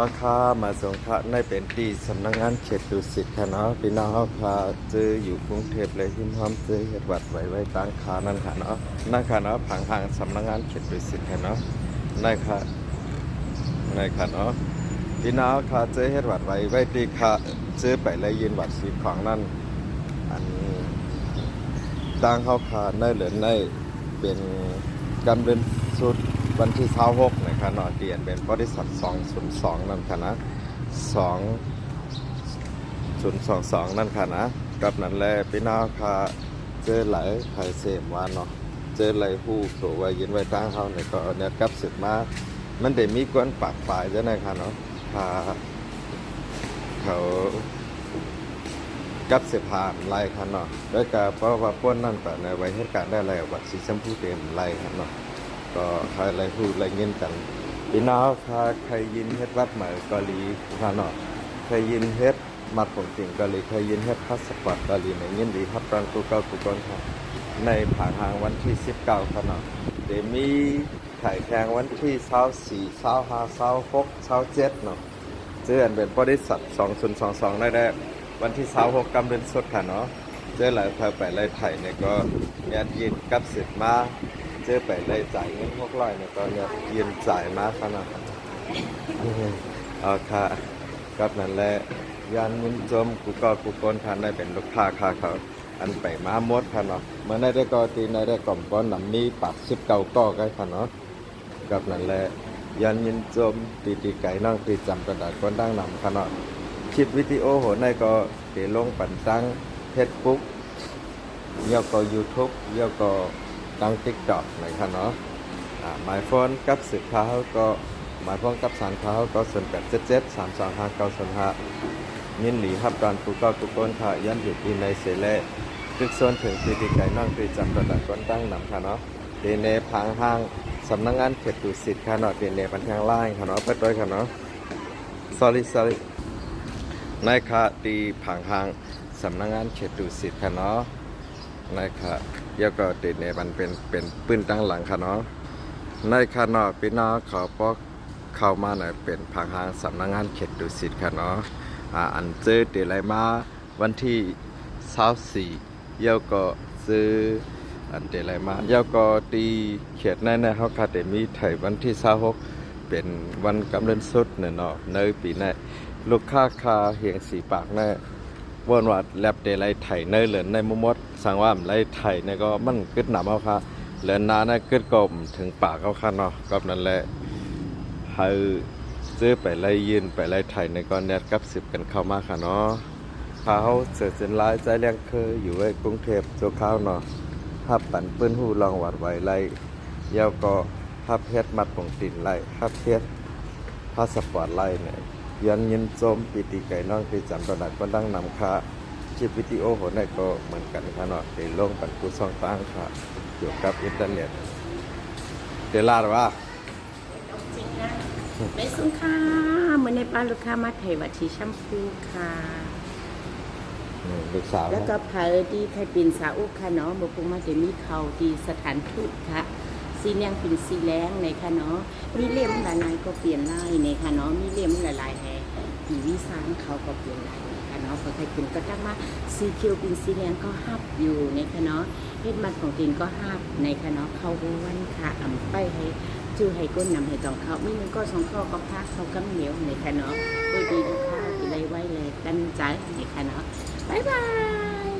อาคามาส่งพระในเป็นที่สำนักงานเขตดุสิตค่ะเนาะพี่น้องอาคาเจออยู่กรุงเทพเลยหิมพร้อมเจอเหตุวัดไว้ตั้งคานั่นค่ะเนาะนั่นค่ะเนาะผังสำนักงานเขตดุสิตค่ะเนาะนั่นค่ะเนาะพี่น้องอาคาเจอเหตุวัดไว้ตีค่ะเจอไปเลยยืนวัดสีของนั่นอันตั้งเขาคาในเหลือในเป็นกำเนิดสุดวันที่26นะครับเนาะเดียนเป็นบริษัท202นั่นค่ะนะ2022นั่นค่ะนะกับนั้นแหละพี่น้องค่ะเจอหลายไทยเสมว่าเนาะเจอหลายผู้โสไว้ยินไว้ตั้งเฮาเนี่ยก็เนี่ยกับสึกมามันได้มีกวนปากปลายจ้ะนะคะเนาะพาเขากับเสพานไล่ค่ะเนาะโดยการเพราะว่าป้นนั่นก็ในไว้เหตุการณ์ได้แล้ววัดสีชมพูเต็มไล่ค่ะเนาะก็ใครอะไรพูดอะไรเงี้ยกันพี่น้องค่ะใครยินเฮ็ดวัดใหม่เกาหลีค่ะเนาะใครยินเฮ็ดมัดผมจริงเกาหลีใครยินเฮ็ดพาสปอร์ตเกาหลีในเงี้ยดีครับตอนกูเก่ากูก่อนค่ะในผ่านทางวันที่19ค่ะเนาะเดี๋ยวมีถ่ายแข่งวันที่24 25 26 27เนาะเจออันเป็นบริษัท2022ได้วันที่26กำเนิดสดค่ะเนาะเจอหลายไปไล่ไทยเนี่ยก็เนี่ยยินกับสิทธิ์มาเจอไปเลยจ่ายเงิน600เนี่ยก็เนี่ยยืนจ่ายมาขนาดเอาค่ะกับนั่นแหละยันมุนจมกูก็กูก้นคันได้เป็นลูกค้าค่ะเขาอันไปมาหมดค่ะเนาะเมื่อได้ก็ตีในได้กล่อมก้อนนำมีปัก19ก็ค่ะเนาะกับนั่นแหละยันยินจมตีไก่นั่งตีจำกระดาษก้อนดังนำค่ะเนาะคลิปวิดีโอโหในก็เดี๋ยวลงปั่นตั้งเฟซบุ๊กเยี่ยวก็ยูทูบเยี่ยวก็ตั้งติ๊กต็อกหน่อยค่ะเนาะหมายโฟนกับสิบค้าก็หมายโฟนกับสารค้าก็0877325905ยินหลีครับการกูก็กูก้นค่ะยันอยู่ที่ในเซเล่ตึกโซนถึงตีไก่นั่งตีจำกระดาษก้อนตั้งนำค่ะเนาะเดเนพังห้างสำนักงานเขตดุสิตค่ะเนาะเดเนบันทางล่างค่ะเนาะไปด้วยค่ะเนาะ sorry นายค่ะตีผังทางสำนักงานเขตดุสิตค่ะเนาะนายค่ะเดี๋ยวก็ติดในมันเป็นปืนตั้งหลังค่ะเนาะนายค่ะเนาะพี่น้องเขาพอเข้ามาหน่อยเป็นผังทางสำนักงานเขตดุสิตค่ะเนาะอันเจอติอะไรมาวันที่24เดี๋ยวก็ซื้ออันเดอะไรมาเดี๋ยวก็ตีเขตในเขาคาเดมีไทยวันที่26เป็นวันกำเนิดสุดเนาะในปีนี้ลูกค้าคาเหียงสีปากแน่วนวัดแลบเดลัยไถในเหลือในมุมดสั่งว่าไรไถในก็มันกึดหนำเอาค่ะเหลือนาในกึดกลมถึงปากเอาค่ะเนาะก็นั่นแหละให้ซื้อไปไล่ยืนไปไล่ไถในก็แนทกับสิบกันเข้ามาค่ะเนาะเขาเสือเส้นลายใจเลี้ยงเคยอยู่ไว้กรุงเทพโจข้าวเนาะฮับปั่นปื้นหูลองวัดไว้ไล่เย้าก็ฮับเพชรมัดผงตินไล่ฮับเพชรพาสปอร์ตไล่เนี่ยยันยินโจมปีติไก่น้องปีจันประดับก็ดังนำค่ะคลิปวิดีโอหัวในก็เหมือนกันค่ะเนาะเดี๋ยวลงปั่นกูซ่องตั้งค่ะเกี่ยวกับอินเทอร์เน็ตเดี๋ยวลาหรือว่าไม่ซุ้มค่ะเหมือนในป้าลูกค้ามาไทยวัดชีชัมพูค่ะลูกสาวแล้วก็พาดีไทยปินสาวค่ะเนาะบุกมาเดี๋ยวมีเขาดีสถานทูตค่ะสีแดงเป็นสีแรงในค่ะเนาะมีเล่มหลายๆก็เปลี่ยนลายในค่ะเนาะมีเล่มหลายๆแห่ผีวิสานเขาก็เปลี่ยนลายค่ะเนาะพอไทยปินก็ตั้งมาสีเขียวเป็นสีแดงก็ฮับอยู่ในค่ะเนาะเฮ็ดมันของตินก็ฮับในค่ะเนาะเขาวันค่ะไปให้ชื่อให้ก้นนำให้จองเขาไม่นึงก็สองข้อก็พักเขากำเหนียวในค่ะเนาะโดยดีลูกค้าอะไรไว้เลยตั้งใจในค่ะเนาะบ๊ายบาย